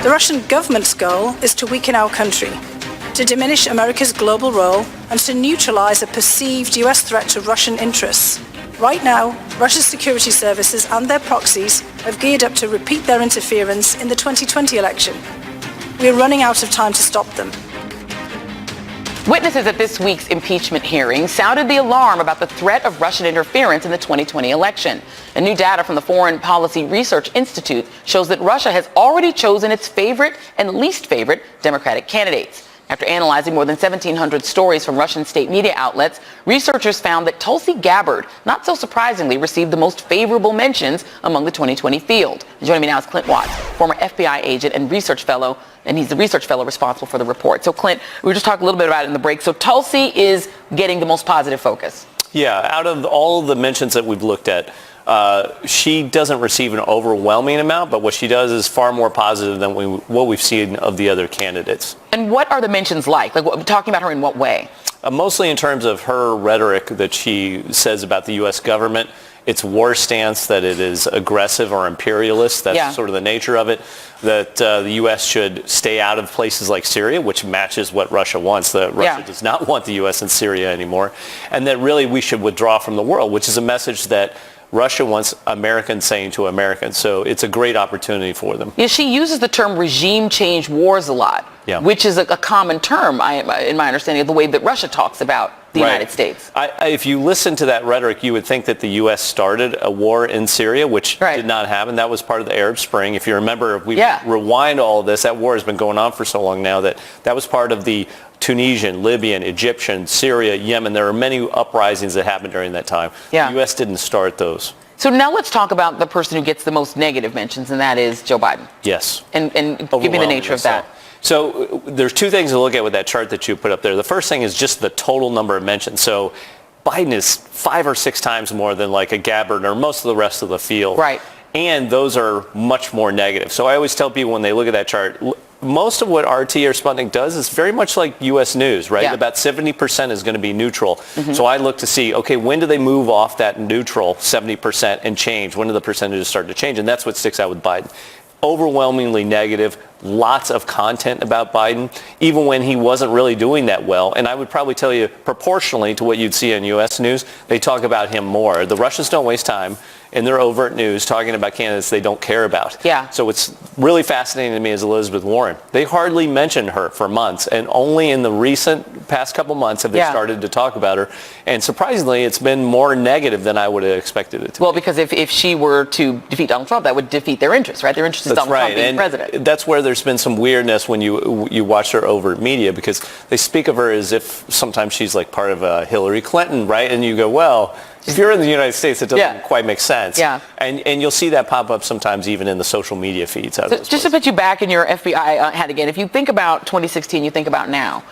The Russian government's goal is to weaken our country, to diminish America's global role, and to neutralize a perceived US threat to Russian interests. Right now, Russia's security services and their proxies have geared up to repeat their interference in the 2020 election. We are running out of time to stop them. Witnesses at this week's impeachment hearing sounded the alarm about the threat of Russian interference in the 2020 election. And new data from the Foreign Policy Research Institute shows that Russia has already chosen its favorite and least favorite Democratic candidates. After analyzing more than 1,700 stories from Russian state media outlets, researchers found that Tulsi Gabbard, not so surprisingly, received the most favorable mentions among the 2020 field. Joining me now is Clint Watts, former FBI agent and research fellow, and he's the research fellow responsible for the report. So, Clint, we were just talking a little bit about it in the break. So Tulsi is getting the most positive focus. Yeah, out of all of the mentions that we've looked at, she doesn't receive an overwhelming amount, but what she does is far more positive than what we've seen of the other candidates. And what are the mentions like? Talking about her in what way? Mostly in terms of her rhetoric that she says about the U.S. government, its war stance, that it is aggressive or imperialist. That's sort of the nature of it. That the U.S. should stay out of places like Syria, which matches what Russia wants. Russia does not want the U.S. in Syria anymore. And that really we should withdraw from the world, which is a message that Russia wants Americans saying to Americans. So it's a great opportunity for them. Yeah, she uses the term regime change wars a lot, which is a common term, in my understanding, of the way that Russia talks about the United States. If you listen to that rhetoric, you would think that the U.S. started a war in Syria, which did not happen. That was part of the Arab Spring. If you remember, if we rewind all of this, that war has been going on for so long now that was part of the Tunisian, Libyan, Egyptian, Syria, Yemen. There are many uprisings that happened during that time. The U.S. didn't start those. So now let's talk about the person who gets the most negative mentions, and that is Joe Biden. Yes. And give me the nature of that. So there's two things to look at with that chart that you put up there. The first thing is just the total number of mentions. So Biden is 5 or 6 times more than like a Gabbard or most of the rest of the field. Right. And those are much more negative. So I always tell people when they look at that chart, most of what RT or Sputnik does is very much like U.S. news, right? Yeah. About 70% is going to be neutral. Mm-hmm. So I look to see, okay, when do they move off that neutral 70% and change? When do the percentages start to change? And that's what sticks out with Biden. Overwhelmingly negative, lots of content about Biden, even when he wasn't really doing that well. And I would probably tell you, proportionally to what you'd see in U.S. news, they talk about him more. The Russians don't waste time in their overt news talking about candidates they don't care about. Yeah. So it's really fascinating to me is Elizabeth Warren. They hardly mentioned her for months, and only in the recent past couple months have they started to talk about her. And surprisingly, it's been more negative than I would have expected it to be. Well, because if she were to defeat Donald Trump, that would defeat their interests, right? Their interest is Donald Trump being president. That's where there's been some weirdness when you watch her overt media, because they speak of her as if sometimes she's like part of Hillary Clinton, right? And you go, well, if you're in the United States, it doesn't quite make sense. Yeah. And you'll see that pop up sometimes even in the social media feeds. Out of those just to put you back in your FBI hat again, if you think about 2016, you think about now,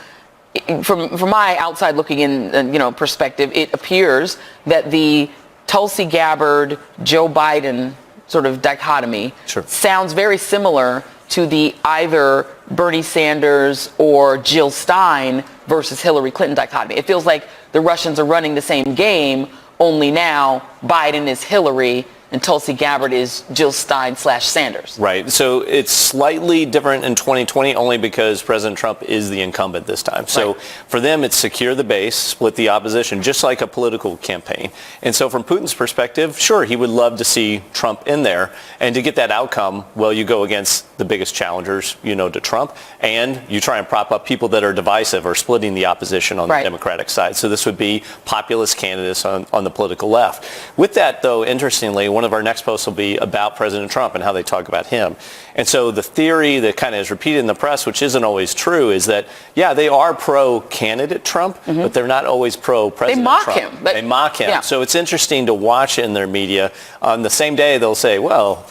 from my outside looking in perspective, it appears that the Tulsi Gabbard, Joe Biden sort of dichotomy sounds very similar to the either Bernie Sanders or Jill Stein versus Hillary Clinton dichotomy. It feels like the Russians are running the same game, only now Biden is Hillary and Tulsi Gabbard is Jill Stein/Sanders. Right. So it's slightly different in 2020 only because President Trump is the incumbent this time. So for them, it's secure the base, split the opposition, just like a political campaign. And so from Putin's perspective, sure, he would love to see Trump in there. And to get that outcome, well, you go against the biggest challengers, to Trump, and you try and prop up people that are divisive or splitting the opposition on the Democratic side. So this would be populist candidates on the political left. With that, though, interestingly, one of our next posts will be about President Trump and how they talk about him. And so the theory that kind of is repeated in the press, which isn't always true, is that, they are pro-candidate Trump, but they're not always pro-President Trump. They mock him. They mock him. Yeah. So it's interesting to watch in their media. On the same day, they'll say, well,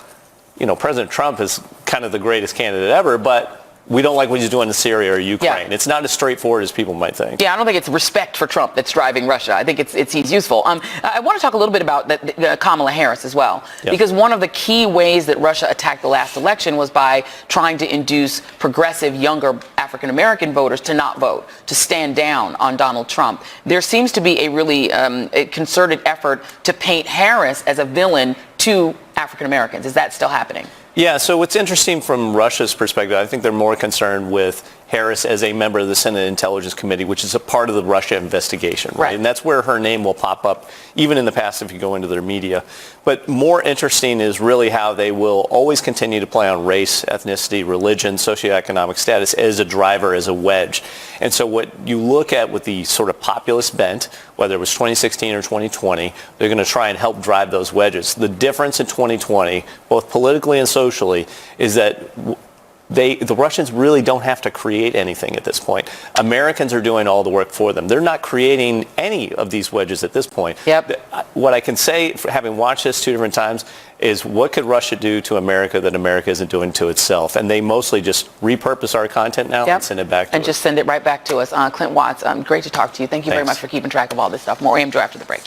President Trump is kind of the greatest candidate ever, but we don't like what he's doing in Syria or Ukraine. Yeah. It's not as straightforward as people might think. Yeah, I don't think it's respect for Trump that's driving Russia. I think he's useful. I want to talk a little bit about Kamala Harris as well, because one of the key ways that Russia attacked the last election was by trying to induce progressive, younger African-American voters to not vote, to stand down on Donald Trump. There seems to be a really a concerted effort to paint Harris as a villain to African-Americans. Is that still happening? Yeah, so what's interesting from Russia's perspective, I think they're more concerned with Harris as a member of the Senate Intelligence Committee, which is a part of the Russia investigation, right? And that's where her name will pop up, even in the past if you go into their media. But more interesting is really how they will always continue to play on race, ethnicity, religion, socioeconomic status as a driver, as a wedge. And so what you look at with the sort of populist bent, whether it was 2016 or 2020, they're going to try and help drive those wedges. The difference in 2020, both politically and socially, is that the Russians really don't have to create anything at this point. Americans are doing all the work for them. They're not creating any of these wedges at this point. What I can say, having watched this 2 different times, is what could Russia do to America that America isn't doing to itself? And they mostly just repurpose our content now and send it back to us. And just send it right back to us. Clint Watts, great to talk to you. Thank you very much for keeping track of all this stuff. More AMJ after the break.